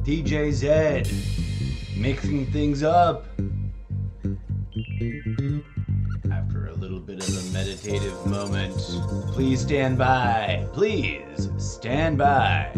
TJZ, mixing things up. After a little bit of a meditative moment, please stand by. Please stand by.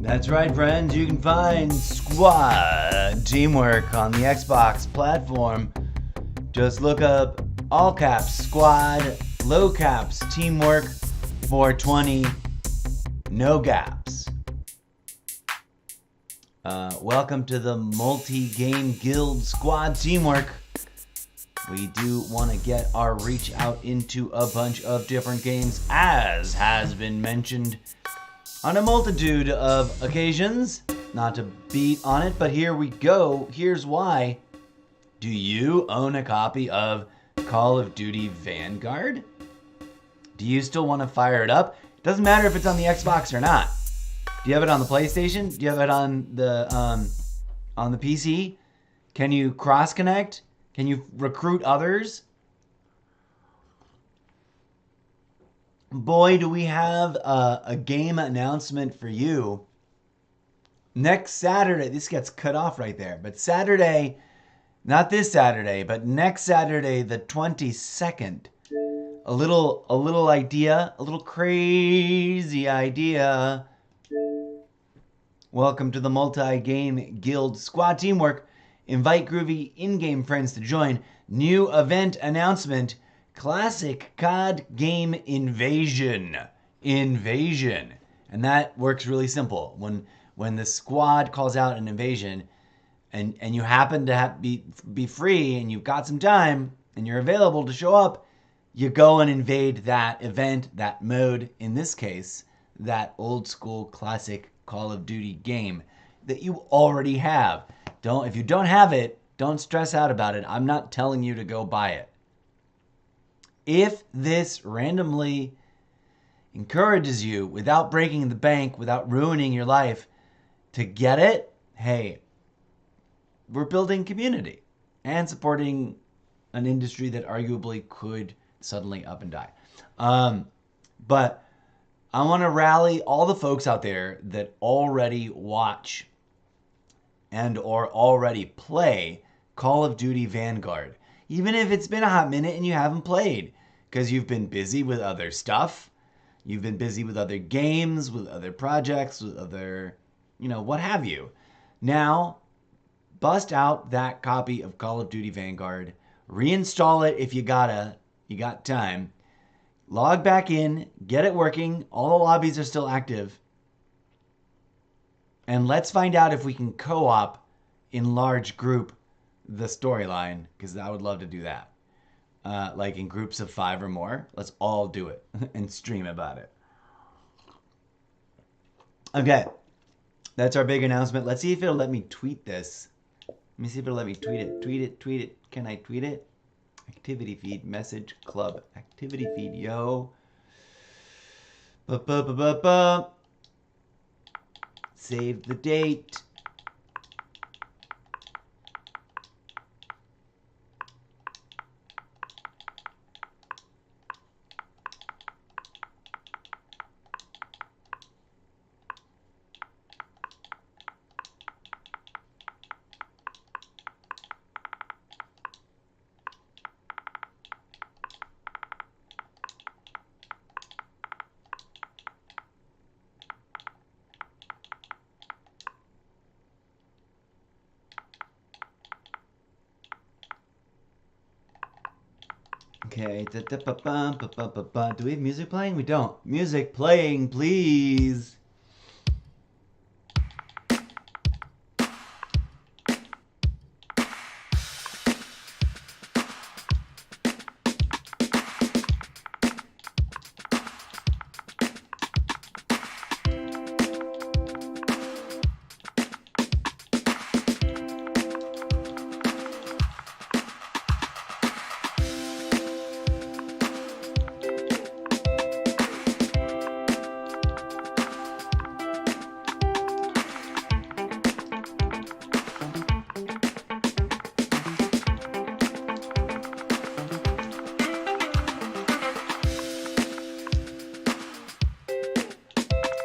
That's right, friends. You can find squad teamwork on the Xbox platform. Just look up all caps squad, low caps teamwork 420, no gaps. Welcome to the multi-game guild squad teamwork. We do want to get our reach out into a bunch of different games, as has been mentioned on a multitude of occasions. Not to beat on it, but here we go. Here's why. Do you own a copy of Call of Duty Vanguard? Do you still want to fire it up? It doesn't matter if it's on the Xbox or not. Do you have it on the PlayStation? Do you have it on the PC? Can you cross connect? Can you recruit others? Boy, do we have a game announcement for you. Next Saturday, this gets cut off right there, but Saturday, not this Saturday, but next Saturday, the 22nd, a little idea, a little crazy idea. Welcome to the multi-game guild squad teamwork. Invite groovy in-game friends to join. New event announcement. Classic COD game invasion. And that works really simple. When the squad calls out an invasion and you happen to be free and you've got some time and you're available to show up, you go and invade that event, that mode, in this case, that old school classic Call of Duty game that you already have. If you don't have it, don't stress out about it. I'm not telling you to go buy it. If this randomly encourages you, without breaking the bank, without ruining your life, to get it, hey, we're building community and supporting an industry that arguably could suddenly up and die. But I want to rally all the folks out there that already watch and or already play Call of Duty Vanguard. Even if it's been a hot minute and you haven't played, because you've been busy with other stuff, you've been busy with other games, with other projects, with other, what have you. Now, bust out that copy of Call of Duty Vanguard Reinstall it if you got time. Log back in, get it working. All the lobbies are still active. And let's find out if we can co-op in large group the storyline, because I would love to do that. Like in groups of 5 or more. Let's all do it and stream about it. Okay. That's our big announcement. Let's see if it'll let me tweet this. Let me see if it'll let me tweet it. Tweet it. Can I tweet it? Activity feed, message club, activity feed, yo. Save the date. Okay. Do we have music playing? We don't. Music playing, please.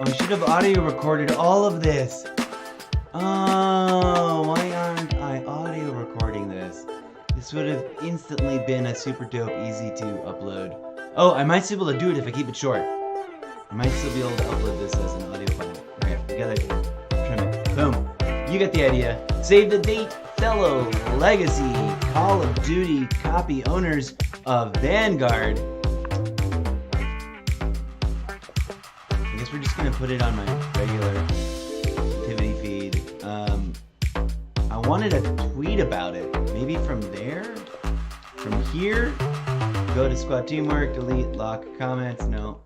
I should have audio recorded all of this. Oh, why aren't I audio recording this? This would have instantly been a super dope, easy to upload. Oh, I might still be able to do it if I keep it short. I might still be able to upload this as an audio file. Okay, we gotta trim it. Boom. You get the idea. Save the date, fellow legacy Call of Duty copy owners of Vanguard. We're just gonna put it on my regular activity feed. I wanted to tweet about it. Maybe from there? From here? Go to squad teamwork, delete, lock comments. No.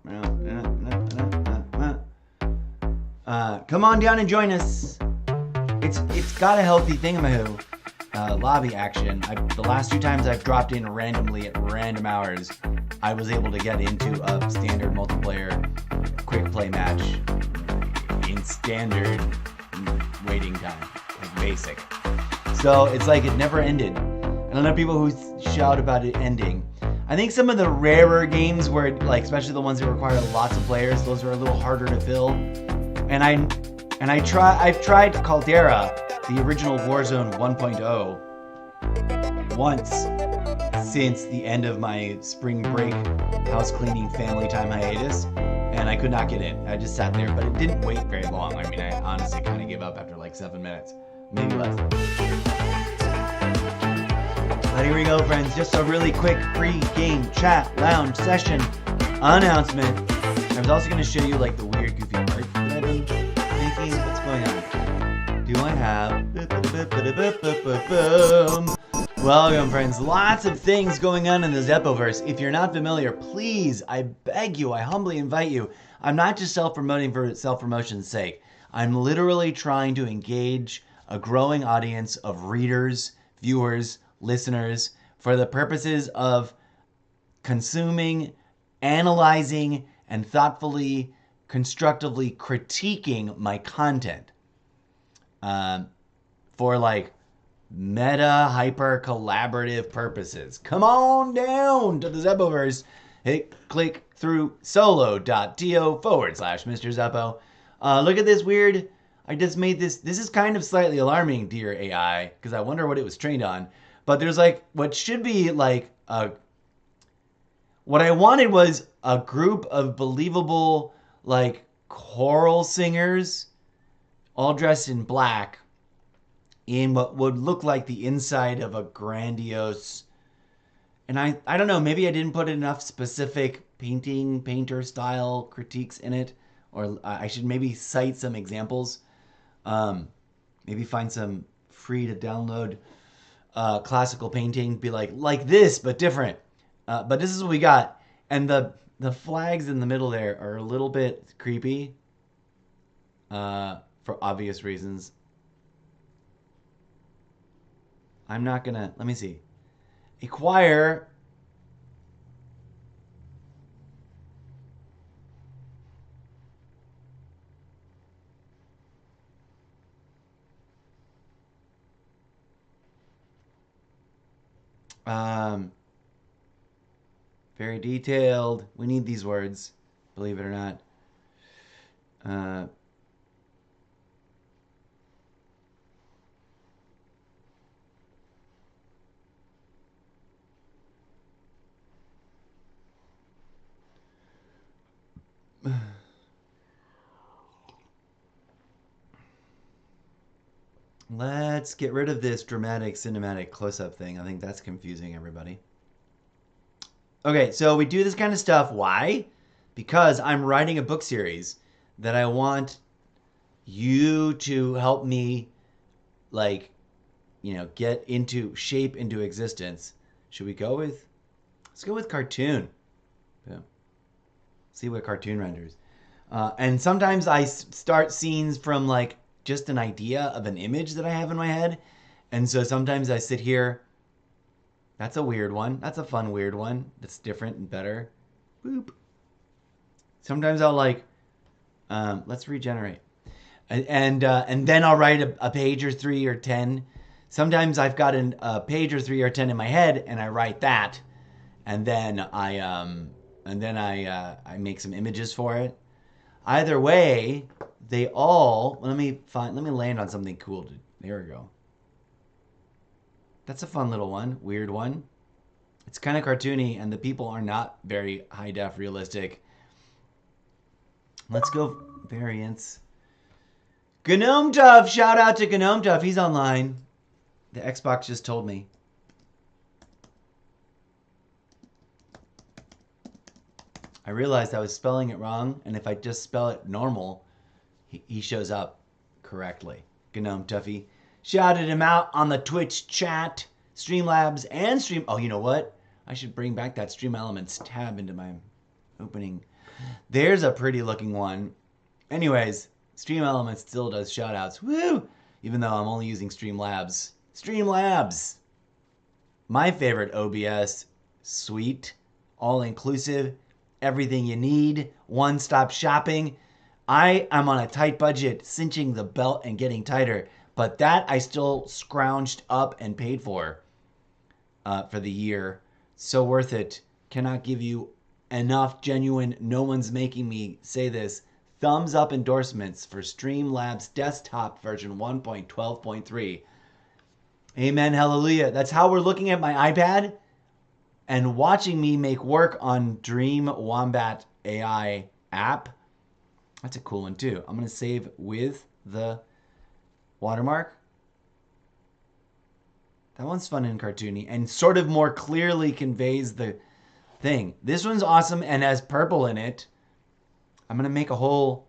Come on down and join us. It's got a healthy thingamahoo. Lobby action. The last 2 times I've dropped in randomly at random hours, I was able to get into a standard multiplayer quick play match in standard waiting time, like basic. So it's like it never ended. I don't know people who shout about it ending. I think some of the rarer games where, like, especially the ones that require lots of players, those are a little harder to fill. And I've tried Caldera, the original Warzone 1.0, once since the end of my spring break house cleaning family time hiatus, and I could not get in. I just sat there, but it didn't wait very long. I mean, I honestly kind of gave up after like 7 minutes, maybe less. But here we go, friends. Just a really quick pre-game chat lounge session announcement. I was also going to show you like the weird goofy art that I've been making. What's going on? Do I have... Welcome, friends. Lots of things going on in the Zeppoverse. If you're not familiar, please, I beg you, I humbly invite you. I'm not just self-promoting for self-promotion's sake. I'm literally trying to engage a growing audience of readers, viewers, listeners, for the purposes of consuming, analyzing, and thoughtfully, constructively critiquing my content. For like meta hyper collaborative purposes. Come on down to the Zeppoverse. Click through solo.to/Mr. Zeppo. Look at this weird. I just made this. This is kind of slightly alarming, dear AI, because I wonder what it was trained on. But there's like what should be like a. What I wanted was a group of believable like choral singers, all dressed in black, in what would look like the inside of a grandiose And I don't know, maybe I didn't put enough specific painter style critiques in it, or I should maybe cite some examples. Um, Maybe find some free to download classical painting, be like this but different. But this is what we got, and the flags in the middle there are a little bit creepy, for obvious reasons. I'm not gonna. Let me see. Acquire. Um, Very detailed. We need these words, believe it or not. Uh, let's get rid of this dramatic cinematic close-up thing. I think that's confusing everybody. Okay, so we do this kind of stuff. Why? Because I'm writing a book series that I want you to help me, like, get into shape into existence. Should we go with? Let's go with cartoon. Yeah. See what cartoon renders. And sometimes I start scenes from like just an idea of an image that I have in my head. And so sometimes I sit here. That's a weird one. That's a fun weird one. That's different and better. Boop. Sometimes I'll like, let's regenerate, and then I'll write a page or 3 or 10. Sometimes I've got a page or 3 or 10 in my head, and I write that, and then I make some images for it. Either way, they all. Let me land on something cool. There we go. That's a fun little one, weird one. It's kind of cartoony, and the people are not very high def realistic. Let's go variants. Gnome Tuff, shout out to Gnome Tuff. He's online. The Xbox just told me. I realized I was spelling it wrong, and if I just spell it normal, he shows up correctly. Gnome Tuffy. Shouted him out on the Twitch chat, Streamlabs, and Stream. Oh, you know what? I should bring back that Stream Elements tab into my opening. There's a pretty looking one. Anyways, Stream Elements still does shoutouts. Woo! Even though I'm only using Streamlabs. Streamlabs! My favorite OBS suite. All inclusive. Everything you need. One-stop shopping. I am on a tight budget, cinching the belt and getting tighter. But that I still scrounged up and paid for the year. So worth it. Cannot give you enough genuine, no one's making me say this, thumbs up endorsements for Streamlabs desktop version 1.12.3. Amen, hallelujah. That's how we're looking at my iPad and watching me make work on Dream Wombat AI app. That's a cool one too. I'm going to save with the watermark. That one's fun and cartoony and sort of more clearly conveys the thing. This one's awesome and has purple in it. I'm going to make a whole...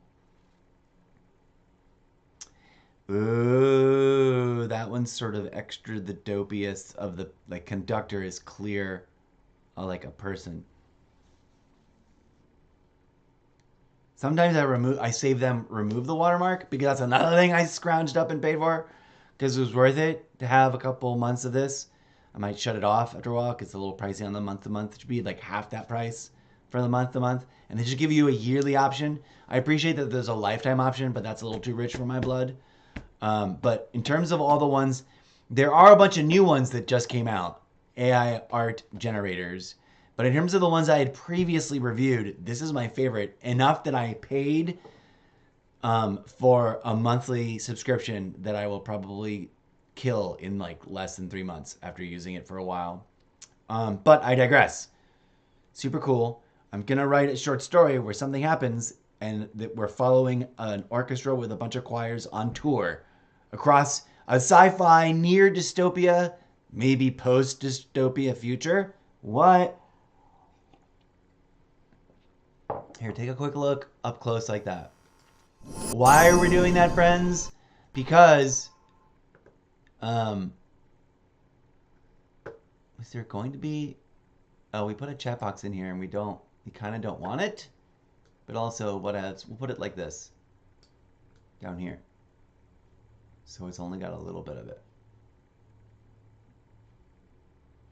Ooh, that one's sort of extra the dopiest of the... Like, conductor is clear, like a person. Sometimes I save them, remove the watermark, because that's another thing I scrounged up and paid for, because it was worth it to have a couple months of this. I might shut it off after a while because it's a little pricey on the month-to-month. It should be like half that price for the month-to-month. And they should give you a yearly option. I appreciate that there's a lifetime option, but that's a little too rich for my blood. But in terms of all the ones, there are a bunch of new ones that just came out. AI art generators. But in terms of the ones I had previously reviewed, this is my favorite. Enough that I paid for a monthly subscription that I will probably kill in like less than 3 months after using it for a while. But I digress. Super cool. I'm going to write a short story where something happens and that we're following an orchestra with a bunch of choirs on tour across a sci-fi near dystopia, maybe post-dystopia future. What? Here, take a quick look up close like that. Why are we doing that, friends? Because, is there going to be... Oh, we put a chat box in here and we kind of don't want it. But also, what else? We'll put it like this. Down here. So it's only got a little bit of it.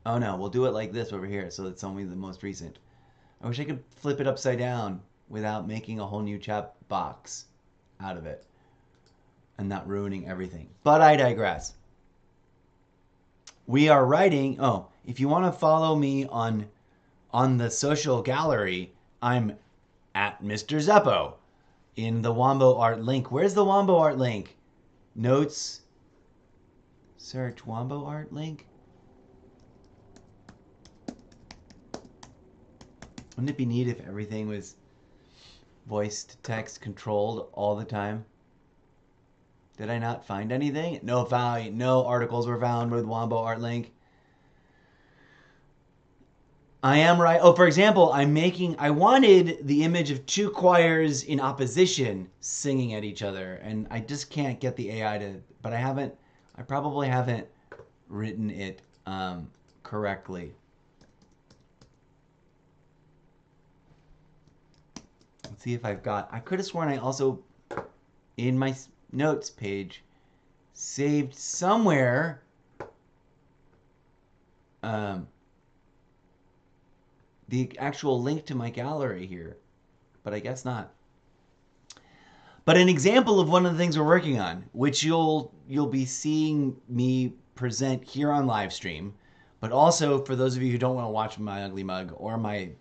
Oh no, we'll do it like this over here so it's only the most recent. I wish I could flip it upside down without making a whole new chat box out of it and not ruining everything. But I digress. We are writing... Oh, if you want to follow me on the social gallery, I'm at Mr. Zeppo in the Wombo Art link. Where's the Wombo Art link? Notes. Search Wombo Art link. Wouldn't it be neat if everything was voice to text controlled all the time? Did I not find anything? No articles were found with Wombo Art link. I am right. Oh, for example, I wanted the image of two choirs in opposition singing at each other, and I just can't get the AI to, but I probably haven't written it correctly. Let's see if I could have sworn I also, in my notes page, saved somewhere the actual link to my gallery here, but I guess not. But an example of one of the things we're working on, which you'll be seeing me present here on Livestream, but also for those of you who don't want to watch my ugly mug or my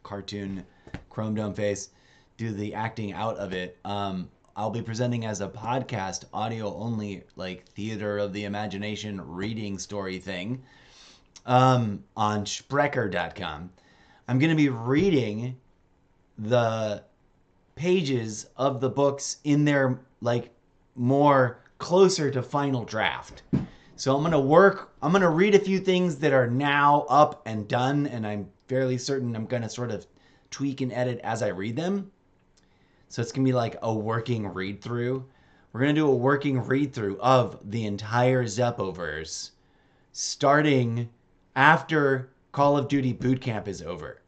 cartoon chrome dome face do the acting out of it, I'll be presenting as a podcast, audio only, like theater of the imagination reading story thing on Sprecher.com. I'm going to be reading the pages of the books in their like more closer to final draft. So I'm going to read a few things that are now up and done, and I'm fairly certain I'm going to sort of tweak and edit as I read them. So it's going to be like a working read through. We're going to do a working read through of the entire Zeppoverse starting after Call of Duty Boot Camp is over.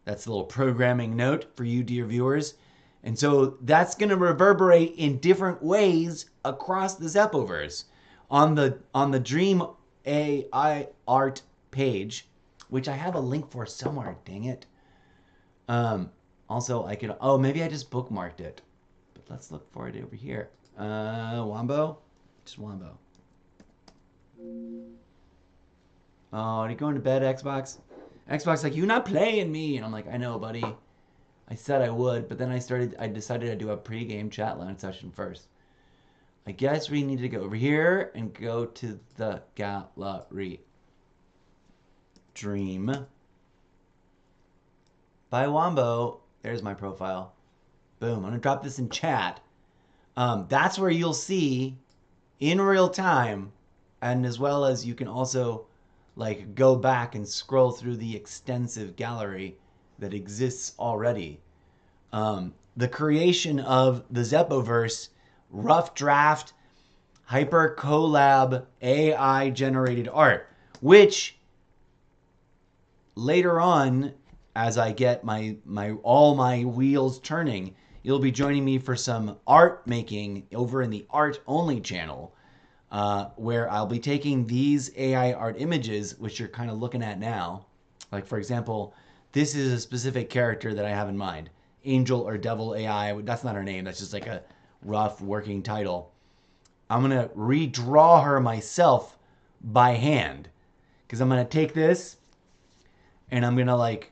That's a little programming note for you, dear viewers. And so that's going to reverberate in different ways across the Zeppoverse. On the Dream AI art page, which I have a link for somewhere, dang it. Also, I could... Oh, maybe I just bookmarked it. But let's look for it over here. Wombo? Just Wombo. Oh, are you going to bed, Xbox? Xbox like, you're not playing me. And I'm like, I know, buddy. I said I would, but then I decided I'd do a pre-game chat line session first. I guess we need to go over here and go to the gallery. Dream. By Wombo. There's my profile. Boom. I'm going to drop this in chat. That's where you'll see in real time, and as well as you can also like go back and scroll through the extensive gallery that exists already. The creation of the Zeppoverse rough draft hyper collab AI generated art, which later on, as I get all my wheels turning, you'll be joining me for some art making over in the art only channel, where I'll be taking these AI art images, which you're kind of looking at now. Like, for example, this is a specific character that I have in mind. Angel or Devil AI. That's not her name. That's just like a rough working title. I'm going to redraw her myself by hand. Because I'm going to take this and I'm going to like...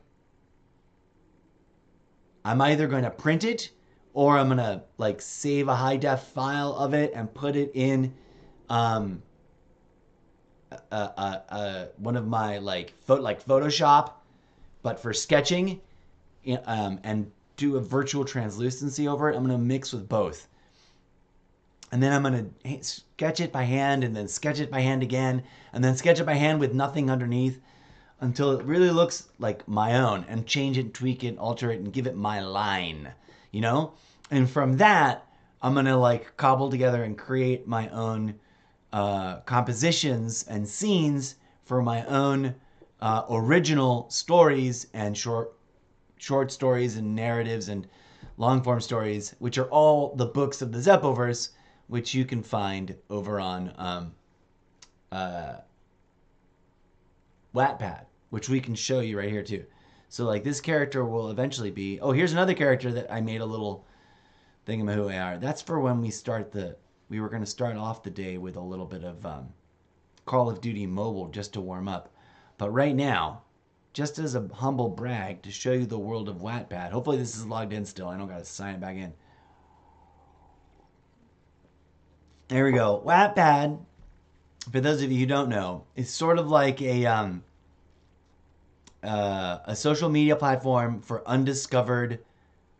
I'm either going to print it or I'm going to like save a high def file of it and put it in one of my like Photoshop, but for sketching, and do a virtual translucency over it. I'm going to mix with both. And then I'm going to sketch it by hand and then sketch it by hand again and then sketch it by hand with nothing underneath. until it really looks like my own, and change it, tweak it, alter it, and give it my line, you know? And from that, I'm gonna like cobble together and create my own compositions and scenes for my own original stories and short stories and narratives and long form stories, which are all the books of the Zeppoverse, which you can find over on Wattpad, which we can show you right here too. So like this character will eventually be, oh, here's another character that I made a little thingamahoo. That's for when we start we were going to start off the day with a little bit of Call of Duty Mobile just to warm up. But right now, just as a humble brag to show you the world of Wattpad, hopefully this is logged in still. I don't got to sign it back in. There we go. Wattpad, for those of you who don't know, is sort of like a social media platform for undiscovered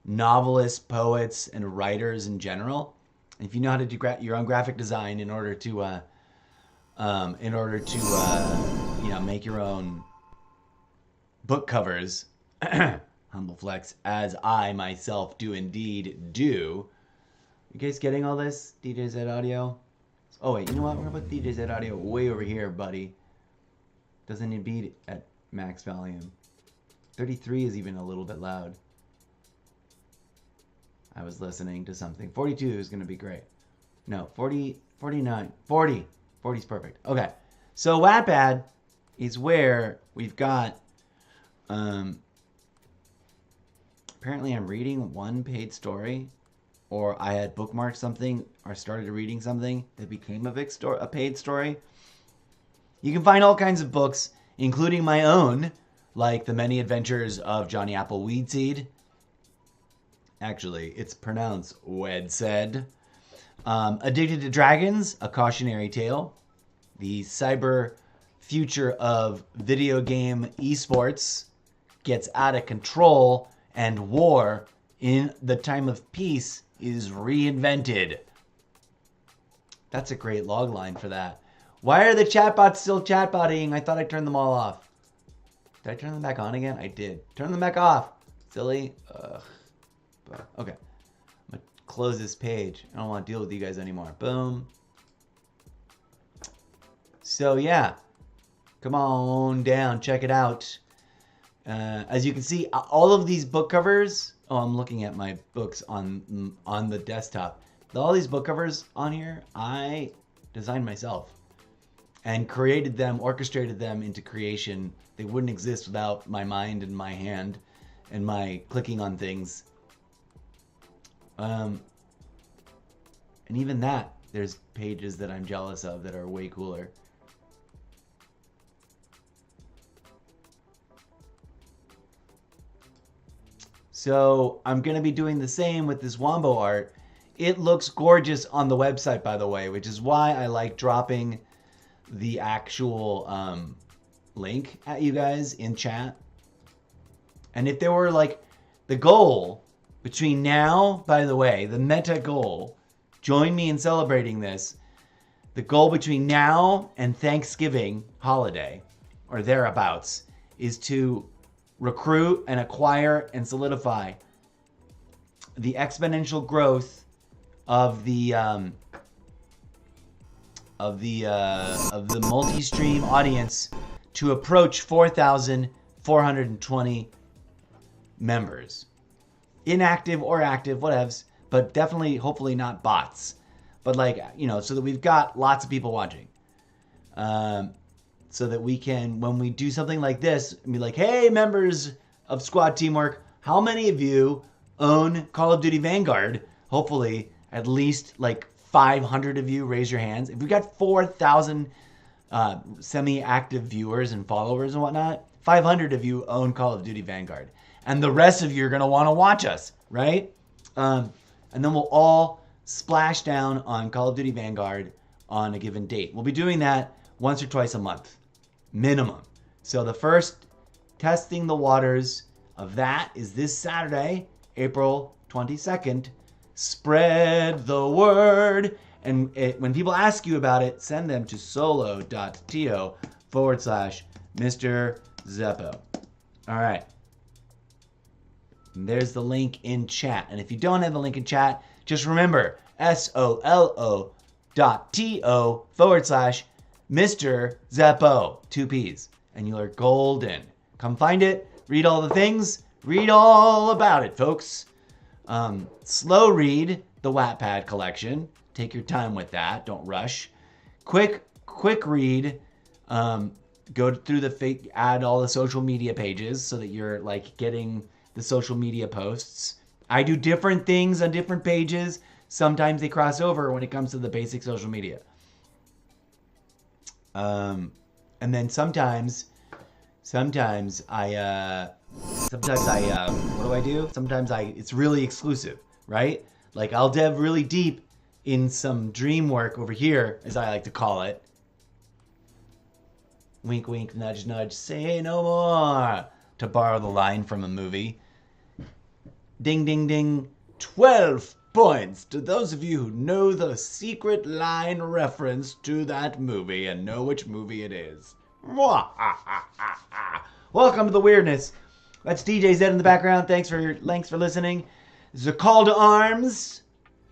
novelists, poets, and writers in general. If you know how to do your own graphic design in order to make your own book covers, humble flex, as I myself do indeed do. You guys getting all this? CTAGStudios? Oh wait, you know what? We're gonna put CTAGStudios way over here, buddy. Doesn't need to be at max volume. 33 is even a little bit loud. I was listening to something. 42 is going to be great. No, 40, 49, 40. 40 is perfect. Okay. So Wattpad is where we've got, apparently I'm reading one paid story, or I had bookmarked something or started reading something that became a paid story. You can find all kinds of books, including my own, like The Many Adventures of Johnny Appleseed. Actually, it's pronounced Wedsaid. Addicted to Dragons, A Cautionary Tale. The cyber future of video game esports gets out of control, and war in the time of peace is reinvented. That's a great log line for that. Why are the chatbots still chatbotting? I thought I turned them all off. Did I turn them back on again? I did. Turn them back off. Silly. Ugh. Okay. I'm going to close this page. I don't want to deal with you guys anymore. Boom. So, yeah. Come on down. Check it out. As you can see, all of these book covers... Oh, I'm looking at my books on the desktop. All these book covers on here, I designed myself. And created them, orchestrated them into creation. They wouldn't exist without my mind and my hand and my clicking on things. And even that, there's pages that I'm jealous of that are way cooler. So I'm going to be doing the same with this Wombo art. It looks gorgeous on the website, by the way, which is why I like dropping the actual link at you guys in chat. And if there were like the goal between now, by the way, the meta goal, join me in celebrating this. The goal between now and Thanksgiving holiday or thereabouts is to recruit and acquire and solidify the exponential growth of the multi-stream audience to approach 4,420 members. Inactive or active, whatevs, but definitely, hopefully not bots. But like, you know, so that we've got lots of people watching. So that we can, when we do something like this, be like, hey, members of Squad Teamwork, how many of you own Call of Duty Vanguard? Hopefully, at least like 500 of you raise your hands. If we got 4,000 semi-active viewers and followers and whatnot, 500 of you own Call of Duty Vanguard. And the rest of you are going to want to watch us, right? And then we'll all splash down on Call of Duty Vanguard on a given date. We'll be doing that once or twice a month, minimum. So the first testing the waters of that is this Saturday, April 22nd. Spread the word. And when people ask you about it, send them to solo.to/Mr. Zeppo. All right. And there's the link in chat. And if you don't have the link in chat, just remember solo.to/Mr. Zeppo. 2 P's. And you are golden. Come find it. Read all the things. Read all about it, folks. Slow read the Wattpad collection. Take your time with that. Don't rush. Quick read. Go through add all the social media pages so that you're like getting the social media posts. I do different things on different pages. Sometimes they cross over when it comes to the basic social media. And then sometimes I what do I do? Sometimes it's really exclusive, right? Like I'll dive really deep in some dream work over here, as I like to call it. Wink, wink, nudge, nudge, say no more, to borrow the line from a movie. Ding, ding, ding. 12 points to those of you who know the secret line reference to that movie and know which movie it is. Welcome to the weirdness. That's DJ Zed in the background. Thanks for listening. This is a call to arms.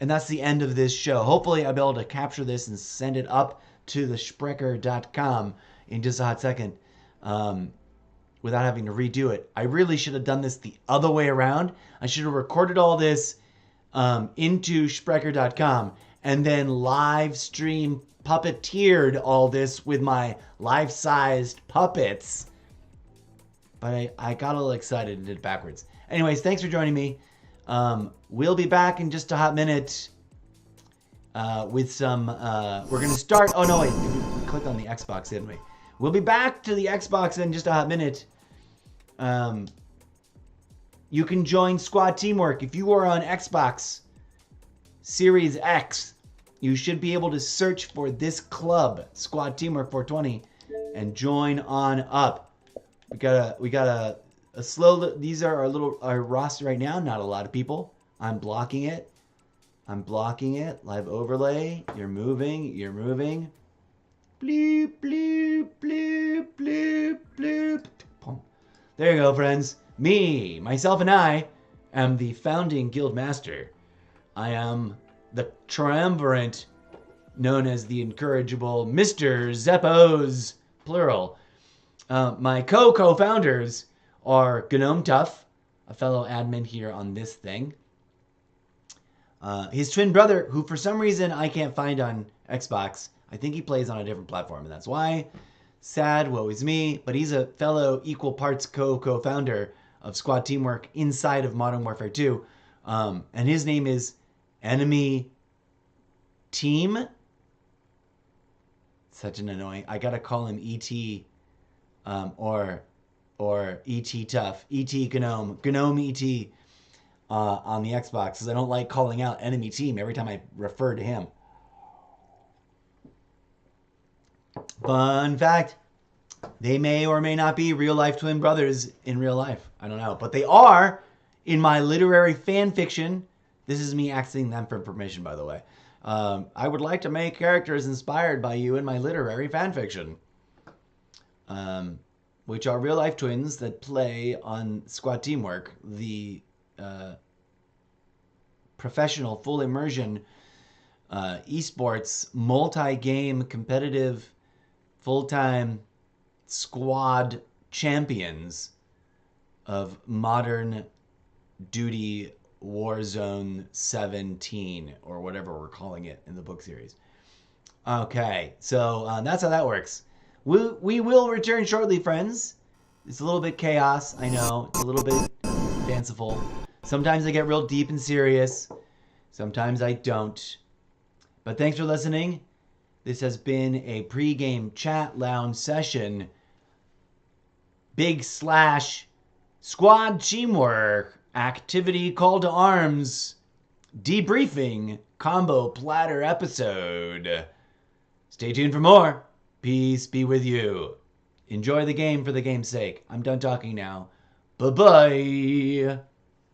And that's the end of this show. Hopefully I'll be able to capture this and send it up to the Sprecher.com in just a hot second. Without having to redo it. I really should have done this the other way around. I should have recorded all this into Sprecher.com and then live stream puppeteered all this with my life-sized puppets. But I got a little excited and did it backwards. Anyways, thanks for joining me. We'll be back in just a hot minute with some... we're going to start... Oh, no, wait. We clicked on the Xbox, didn't we? We'll be back to the Xbox in just a hot minute. You can join Squad Teamwork. If you are on Xbox Series X, you should be able to search for this club, Squad Teamwork 420, and join on up. We got a slow. These are our roster right now. Not a lot of people. I'm blocking it. Live overlay. You're moving. Bloop, bloop, bloop, bloop, bloop. There you go, friends. Me, myself, and I am the founding guild master. I am the triumvirate known as the incorrigible Mr. Zeppos, plural. My co-founders are Gnome Tough, a fellow admin here on this thing. His twin brother, who for some reason I can't find on Xbox. I think he plays on a different platform, and that's why. Sad, woe is me. But he's a fellow equal parts co-founder of Squad Teamwork inside of Modern Warfare 2. And his name is Enemy Team. Such an annoying... I gotta call him E.T. Or E.T. Tough. E.T. Gnome. Gnome E.T. On the Xbox. Because I don't like calling out Enemy Team every time I refer to him. Fun fact, they may or may not be real-life twin brothers in real life. I don't know. But they are in my literary fan fiction. This is me asking them for permission, by the way. I would like to make characters inspired by you in my literary fan fiction. Which are real-life twins that play on Squad Teamwork, the professional, full immersion, esports, multi-game, competitive, full-time squad champions of modern duty Warzone 17, or whatever we're calling it in the book series. Okay, so that's how that works. We will return shortly, friends. It's a little bit chaos, I know. It's a little bit fanciful. Sometimes I get real deep and serious. Sometimes I don't. But thanks for listening. This has been a pre-game chat lounge session. /Squad Teamwork activity call to arms debriefing combo platter episode. Stay tuned for more. Peace be with you. Enjoy the game for the game's sake. I'm done talking now. Bye-bye.